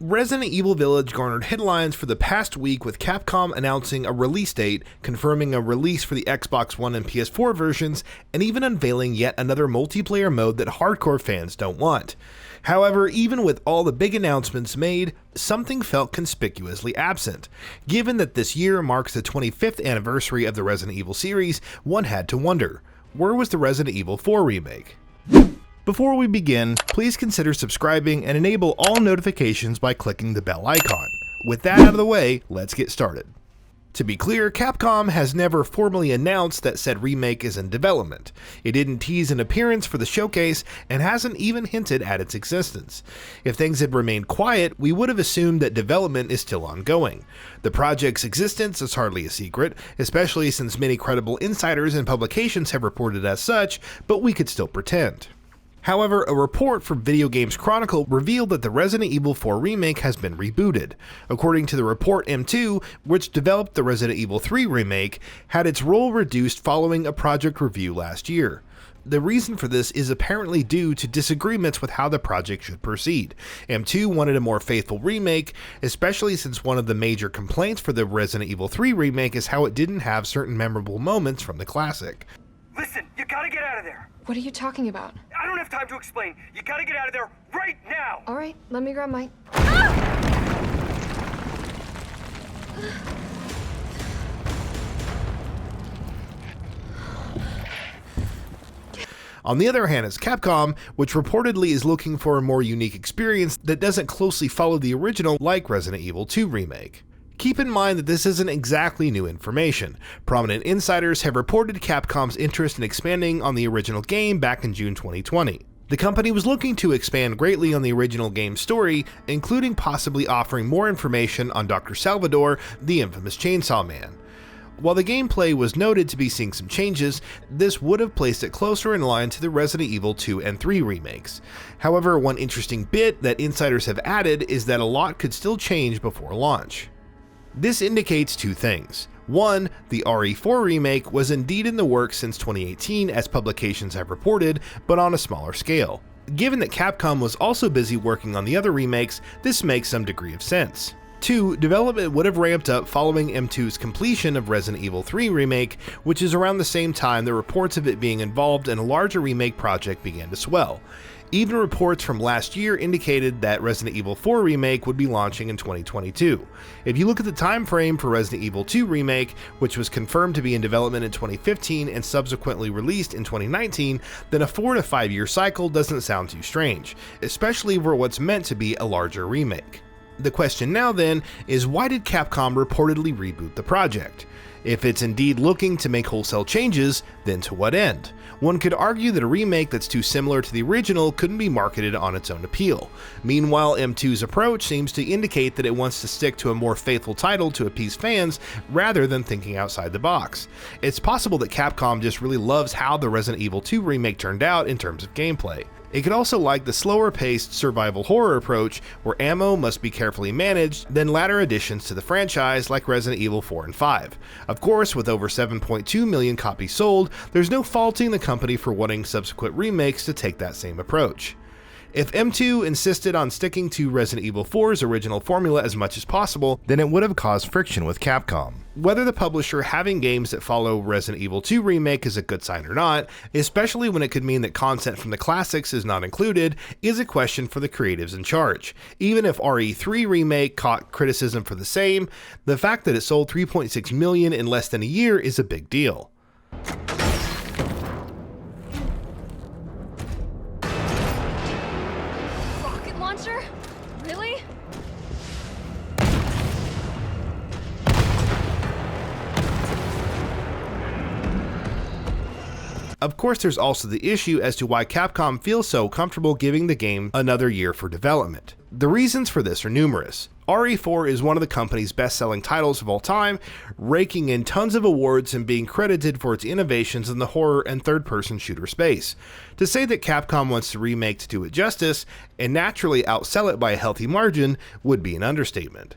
Resident Evil Village garnered headlines for the past week with Capcom announcing a release date, confirming a release for the Xbox One and PS4 versions, and even unveiling yet another multiplayer mode that hardcore fans don't want. However, even with all the big announcements made, something felt conspicuously absent. Given that this year marks the 25th anniversary of the Resident Evil series, one had to wonder, where was the Resident Evil 4 remake? Before we begin, please consider subscribing and enable all notifications by clicking the bell icon. With that out of the way, let's get started. To be clear, Capcom has never formally announced that said remake is in development. It didn't tease an appearance for the showcase and hasn't even hinted at its existence. If things had remained quiet, we would have assumed that development is still ongoing. The project's existence is hardly a secret, especially since many credible insiders and publications have reported as such, but we could still pretend. However, a report from Video Games Chronicle revealed that the Resident Evil 4 remake has been rebooted. According to the report, M2, which developed the Resident Evil 3 remake, had its role reduced following a project review last year. The reason for this is apparently due to disagreements with how the project should proceed. M2 wanted a more faithful remake, especially since one of the major complaints for the Resident Evil 3 remake is how it didn't have certain memorable moments from the classic. Listen, you gotta get out of there! What are you talking about? I don't have time to explain. You gotta get out of there right now! Alright, let me grab my... On the other hand is Capcom, which reportedly is looking for a more unique experience that doesn't closely follow the original like Resident Evil 2 remake. Keep in mind that this isn't exactly new information. Prominent insiders have reported Capcom's interest in expanding on the original game back in June 2020. The company was looking to expand greatly on the original game's story, including possibly offering more information on Dr. Salvador, the infamous Chainsaw Man. While the gameplay was noted to be seeing some changes, this would have placed it closer in line to the Resident Evil 2 and 3 remakes. However, one interesting bit that insiders have added is that a lot could still change before launch. This indicates two things. One, the RE4 remake was indeed in the works since 2018 as publications have reported, but on a smaller scale. Given that Capcom was also busy working on the other remakes, this makes some degree of sense. 2, development would have ramped up following M2's completion of Resident Evil 3 remake, which is around the same time the reports of it being involved in a larger remake project began to swell. Even reports from last year indicated that Resident Evil 4 remake would be launching in 2022. If you look at the time frame for Resident Evil 2 remake, which was confirmed to be in development in 2015 and subsequently released in 2019, then a 4 to 5 year cycle doesn't sound too strange, especially for what's meant to be a larger remake. The question now then is, why did Capcom reportedly reboot the project? If it's indeed looking to make wholesale changes, then to what end? One could argue that a remake that's too similar to the original couldn't be marketed on its own appeal. Meanwhile, M2's approach seems to indicate that it wants to stick to a more faithful title to appease fans rather than thinking outside the box. It's possible that Capcom just really loves how the Resident Evil 2 remake turned out in terms of gameplay. It could also like the slower-paced survival horror approach, where ammo must be carefully managed, than latter additions to the franchise like Resident Evil 4 and 5. Of course, with over 7.2 million copies sold, there's no faulting the company for wanting subsequent remakes to take that same approach. If M2 insisted on sticking to Resident Evil 4's original formula as much as possible, then it would have caused friction with Capcom. Whether the publisher having games that follow Resident Evil 2 remake is a good sign or not, especially when it could mean that content from the classics is not included, is a question for the creatives in charge. Even if RE3 remake caught criticism for the same, the fact that it sold 3.6 million in less than a year is a big deal. Really? Of course, there's also the issue as to why Capcom feels so comfortable giving the game another year for development. The reasons for this are numerous. RE4 is one of the company's best-selling titles of all time, raking in tons of awards and being credited for its innovations in the horror and third-person shooter space. To say that Capcom wants to remake to do it justice, and naturally outsell it by a healthy margin, would be an understatement.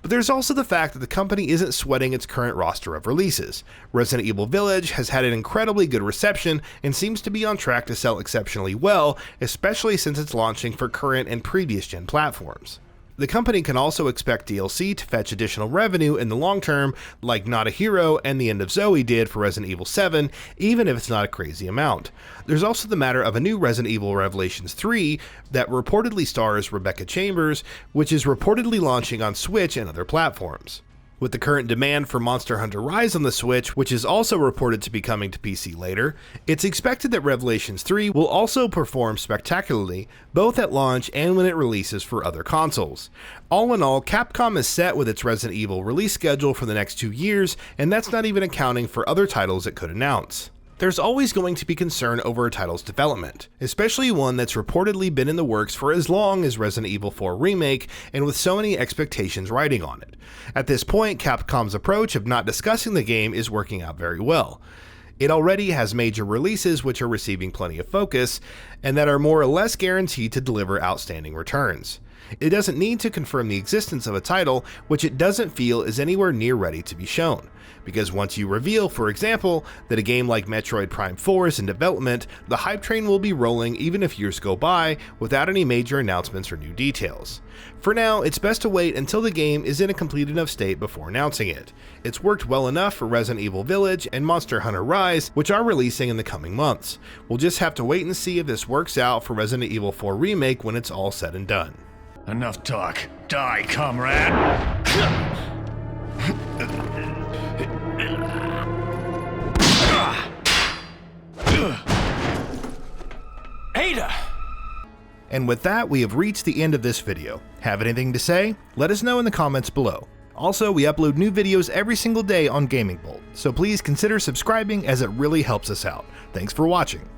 But there's also the fact that the company isn't sweating its current roster of releases. Resident Evil Village has had an incredibly good reception and seems to be on track to sell exceptionally well, especially since it's launching for current and previous gen platforms. The company can also expect DLC to fetch additional revenue in the long term, like Not a Hero and The End of Zoe did for Resident Evil 7, even if it's not a crazy amount. There's also the matter of a new Resident Evil Revelations 3 that reportedly stars Rebecca Chambers, which is reportedly launching on Switch and other platforms. With the current demand for Monster Hunter Rise on the Switch, which is also reported to be coming to PC later, it's expected that Revelations 3 will also perform spectacularly, both at launch and when it releases for other consoles. All in all, Capcom is set with its Resident Evil release schedule for the next 2 years, and that's not even accounting for other titles it could announce. There's always going to be concern over a title's development, especially one that's reportedly been in the works for as long as Resident Evil 4 Remake and with so many expectations riding on it. At this point, Capcom's approach of not discussing the game is working out very well. It already has major releases which are receiving plenty of focus, and that are more or less guaranteed to deliver outstanding returns. It doesn't need to confirm the existence of a title which it doesn't feel is anywhere near ready to be shown, because once you reveal, for example, that a game like Metroid Prime 4 is in development, the hype train will be rolling even if years go by without any major announcements or new details. For now, it's best to wait until the game is in a complete enough state before announcing it. It's worked well enough for Resident Evil Village and Monster Hunter Rise, which are releasing in the coming months. We'll just have to wait and see if this works out for Resident Evil 4 Remake when it's all said and done. Enough talk. Die, comrade! Ada! And with that, we have reached the end of this video. Have anything to say? Let us know in the comments below. Also, we upload new videos every single day on GamingBolt, so please consider subscribing as it really helps us out. Thanks for watching.